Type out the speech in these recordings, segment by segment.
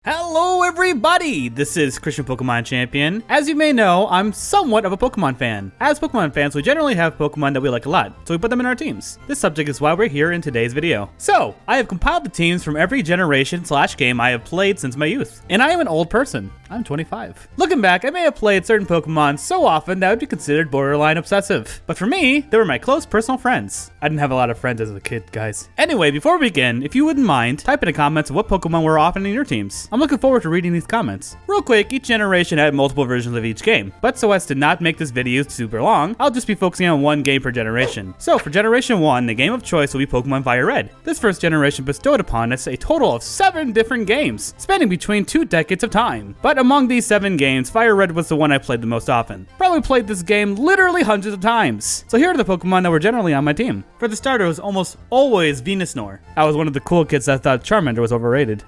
Hello everybody! This is ChristianPokemonChampion. As you may know, I'm somewhat of a Pokemon fan. As Pokemon fans, we generally have Pokemon that we like a lot, so we put them in our teams. This subject is why we're here in today's video. So, I have compiled the teams from every generation/game I have played since my youth. And I am an old person. I'm 25. Looking back, I may have played certain Pokemon so often that would be considered borderline obsessive. But for me, they were my close personal friends. I didn't have a lot of friends as a kid, guys. Anyway, before we begin, if you wouldn't mind, type in the comments of what Pokemon were often in your teams. I'm looking forward to reading these comments. Real quick, each generation had multiple versions of each game, but so as to not make this video super long, I'll just be focusing on one game per generation. So for generation 1, the game of choice will be Pokemon Fire Red. This first generation bestowed upon us a total of 7 different games, spanning between 2 decades of time. But among these 7 games, Fire Red was the one I played the most often. Probably played this game literally hundreds of times. So here are the Pokemon that were generally on my team. For the starter, it was almost always Venusaur. I was one of the cool kids that thought Charmander was overrated.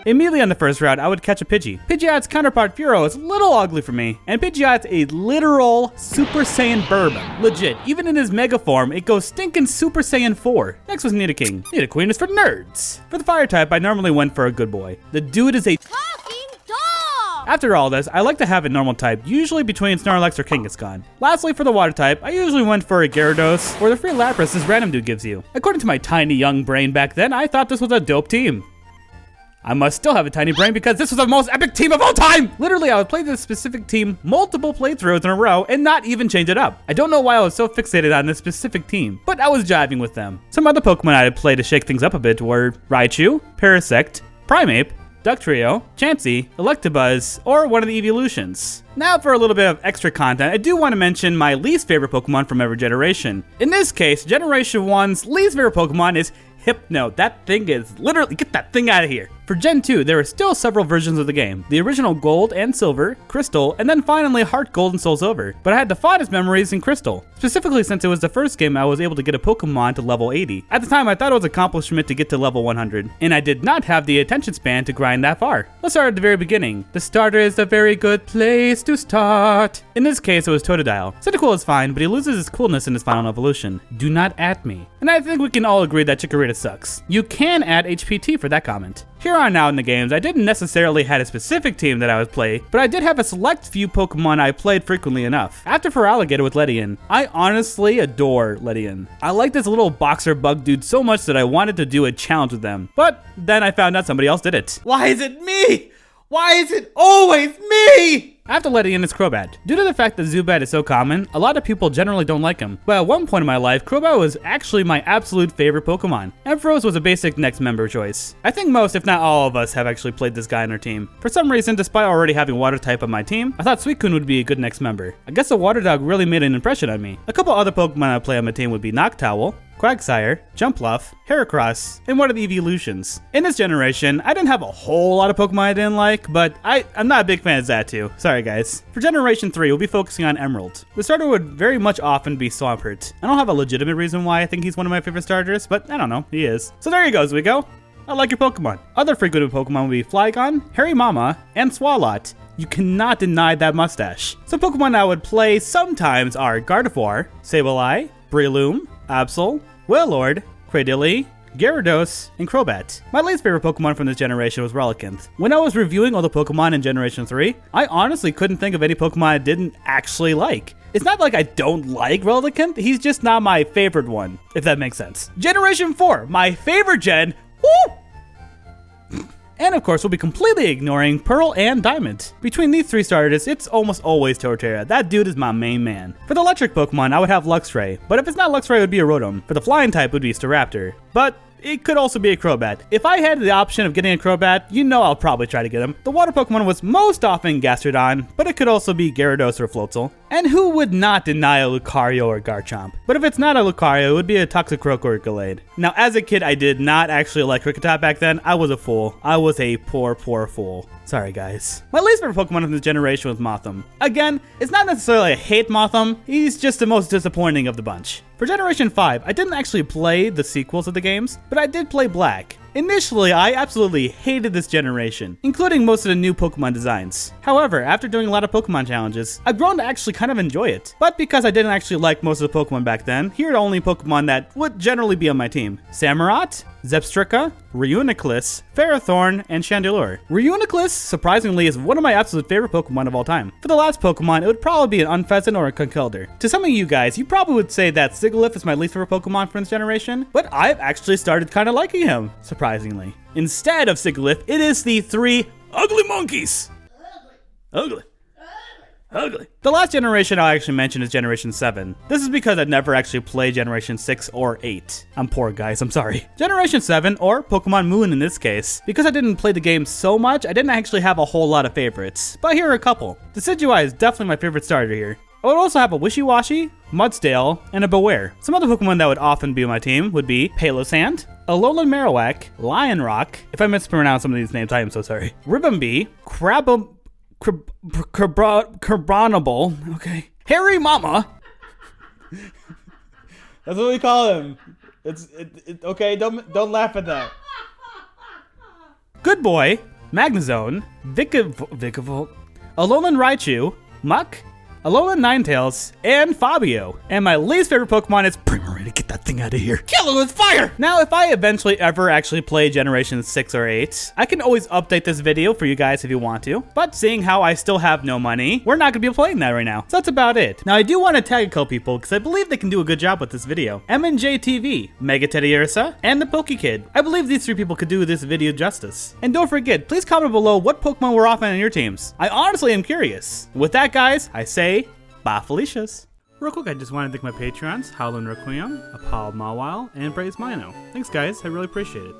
Immediately on the first route, I would catch a Pidgey. Pidgeot's counterpart Furo is a little ugly for me, and Pidgeot's a literal Super Saiyan burb. Legit, even in his Mega form, it goes stinking Super Saiyan 4. Next was Nidoking. Nidoqueen is for nerds. For the fire type, I normally went for a good boy. The dude is a talking dog! After all this, I like to have a normal type, usually between Snorlax or Kangaskhan. Lastly, for the water type, I usually went for a Gyarados, or the free Lapras this random dude gives you. According to my tiny young brain back then, I thought this was a dope team. I must still have a tiny brain because this was the most epic team of all time! Literally, I would play this specific team multiple playthroughs in a row and not even change it up. I don't know why I was so fixated on this specific team, but I was jiving with them. Some other Pokemon I had played to shake things up a bit were Raichu, Parasect, Primeape, Ductrio, Chansey, Electabuzz, or one of the evolutions. Now for a little bit of extra content, I do want to mention my least favorite Pokemon from every generation. In this case, Generation 1's least favorite Pokemon is Hypno. That thing is literally, get that thing out of here. For Gen 2, there are still several versions of the game. The original Gold and Silver, Crystal, and then finally Heart Gold and Soul Silver. But I had the fondest memories in Crystal, specifically since it was the first game I was able to get a Pokemon to level 80. At the time, I thought it was an accomplishment to get to level 100, and I did not have the attention span to grind that far. Let's start at the very beginning. The starter is a very good place to start. In this case, it was Totodile. Cyndaquil is fine, but he loses his coolness in his final evolution. Do not at me. And I think we can all agree that Chikorita sucks. You can add HPT for that comment. Here on out in the games, I didn't necessarily have a specific team that I would play, but I did have a select few Pokemon I played frequently enough. After Feraligatr with Ledian, I honestly adore Ledian. I like this little boxer bug dude so much that I wanted to do a challenge with them, but then I found out somebody else did it. Why is it me? Why is it always me? After Ledian is Crobat. Due to the fact that Zubat is so common, a lot of people generally don't like him. But at one point in my life, Crobat was actually my absolute favorite Pokemon. Ampharos was a basic next member choice. I think most, if not all of us, have actually played this guy on our team. For some reason, despite already having Water type on my team, I thought Suicune would be a good next member. I guess the Water Dog really made an impression on me. A couple other Pokemon I play on my team would be Noctowl, Quagsire, Jumpluff, Heracross, and one of the evolutions. In this generation, I didn't have a whole lot of Pokemon I didn't like, but I'm not a big fan of Xatu. Sorry guys. For Generation 3, we'll be focusing on Emerald. The starter would very much often be Swampert. I don't have a legitimate reason why I think he's one of my favorite starters, but I don't know, he is. So there you go, Zuigo. I like your Pokemon. Other frequented Pokemon would be Flygon, Harrymama, and Swalot. You cannot deny that mustache. Some Pokemon I would play sometimes are Gardevoir, Sableye, Breloom, Absol, Wailord, Cradily, Gyarados, and Crobat. My least favorite Pokemon from this generation was Relicanth. When I was reviewing all the Pokemon in Generation 3, I honestly couldn't think of any Pokemon I didn't actually like. It's not like I don't like Relicanth, he's just not my favorite one, if that makes sense. Generation 4, my favorite gen, woo! And of course, we'll be completely ignoring Pearl and Diamond. Between these 3 starters, it's almost always Torterra. That dude is my main man. For the electric Pokemon, I would have Luxray, but if it's not Luxray, it would be a Rotom. For the flying type, it would be Staraptor. But it could also be a Crobat. If I had the option of getting a Crobat, you know I'll probably try to get him. The water Pokemon was most often Gastrodon, but it could also be Gyarados or Floatzel. And who would not deny a Lucario or Garchomp? But if it's not a Lucario, it would be a Toxicroak or a Gallade. Now, as a kid, I did not actually like Kricketot back then. I was a fool. I was a poor fool. Sorry, guys. My least favorite Pokemon of this generation was Mothim. Again, it's not necessarily I hate Mothim, he's just the most disappointing of the bunch. For Generation 5, I didn't actually play the sequels of the games, but I did play Black. Initially, I absolutely hated this generation, including most of the new Pokemon designs. However, after doing a lot of Pokemon challenges, I've grown to actually kind of enjoy it. But because I didn't actually like most of the Pokemon back then, here are the only Pokemon that would generally be on my team. Samurott, Zebstrika, Reuniclus, Ferrothorn, and Chandelure. Reuniclus, surprisingly, is one of my absolute favorite Pokemon of all time. For the last Pokemon, it would probably be an Unfezant or a Conkeldurr. To some of you guys, you probably would say that Sigilyph is my least favorite Pokemon from this generation, but I've actually started kind of liking him, surprisingly. Instead of Sigilyph, it is the 3 ugly monkeys. Ugly. Ugly. The last generation I'll actually mention is Generation 7. This is because I've never actually played Generation 6 or 8. I'm poor, guys, I'm sorry. Generation 7, or Pokemon Moon in this case, because I didn't play the game so much, I didn't actually have a whole lot of favorites. But here are a couple. Decidueye is definitely my favorite starter here. I would also have a Wishiwashi, Mudsdale, and a Beware. Some other Pokemon that would often be on my team would be Palosand, Alolan Marowak, Lion Rock, if I mispronounce some of these names, I am so sorry, Ribombee, Carbonable, okay. Harry Mama. That's what we call him. It's okay, don't laugh at that. Good Boy, Magnezone, Vikavolt, Alolan Raichu, Muck, Alolan Ninetales, and Fabio. And my least favorite Pokemon is Primarina. Get that thing out of here. Kill it with fire! Now, if I eventually ever actually play Generation 6 or 8, I can always update this video for you guys if you want to. But seeing how I still have no money, we're not going to be playing that right now. So that's about it. Now, I do want to tag a couple people because I believe they can do a good job with this video. M&J TV, Mega Teddy Ursa, and the PokeKid. I believe these 3 people could do this video justice. And don't forget, please comment below what Pokemon were offering on your teams. I honestly am curious. With that, guys, I say bye, Felicias. Real quick, I just want to thank my Patreons, Howlin' Requiem, Apollo Mawile, and Braze Mino. Thanks, guys. I really appreciate it.